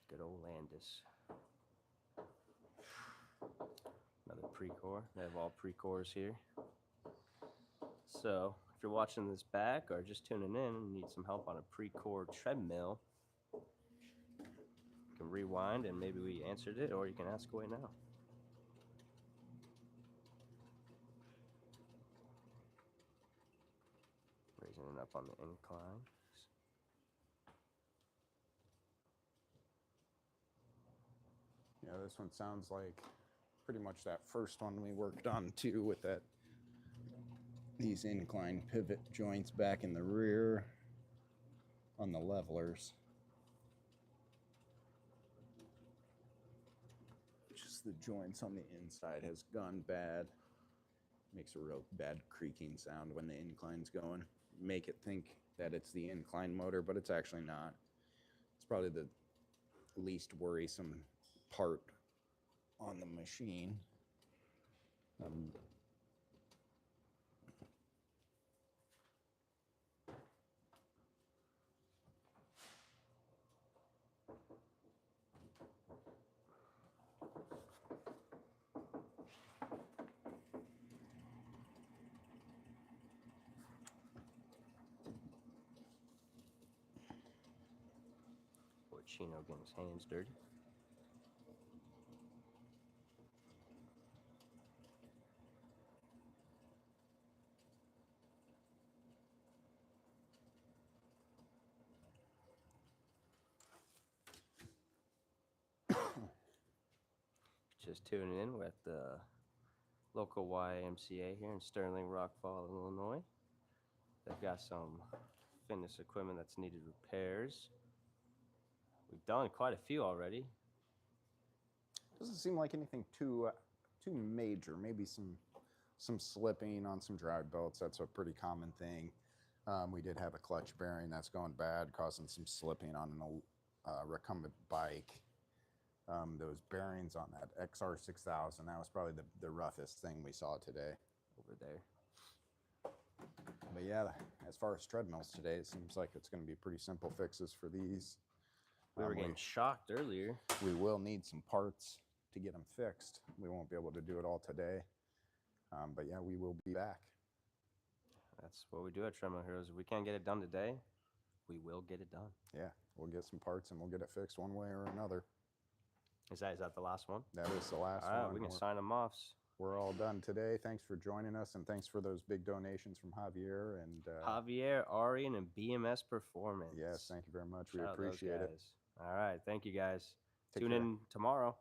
Good old Landis. Another Precor. They have all Precors here. So, if you're watching this back or just tuning in and need some help on a Precor treadmill, you can rewind and maybe we answered it, or you can ask away now. Raising it up on the incline. Yeah, this one sounds like pretty much that first one we worked on too, with that these incline pivot joints back in the rear on the levelers. Just the joints on the inside has gone bad. Makes a real bad creaking sound when the incline's going. Make it think that it's the incline motor, but it's actually not. It's probably the least worrisome part on the machine. Chino getting his hands dirty. Just tuning in with the local YMCA here in Sterling RockFalls, Illinois. They've got some fitness equipment that's needed repairs. We've done quite a few already. Doesn't seem like anything too major. Maybe some slipping on some drive belts. That's a pretty common thing. We did have a clutch bearing that's going bad, causing some slipping on a recumbent bike. Those bearings on that XR6000, that was probably the roughest thing we saw today. Over there. But yeah, as far as treadmills today, it seems like it's going to be pretty simple fixes for these. We were getting shocked earlier. We will need some parts to get them fixed. We won't be able to do it all today. But yeah, we will be back. That's what we do at Treadmill Heroes. If we can't get it done today, we will get it done. Yeah, we'll get some parts and we'll get it fixed one way or another. Is that the last one? That is the last All right, one. we can sign them off. We're all done today. Thanks for joining us, and thanks for those big donations from Javier and Javier, Arian, and BMS Performance. Yes, thank you very much. We Shout out those appreciate it. guys. All right, thank you guys. Take Tune care. in tomorrow.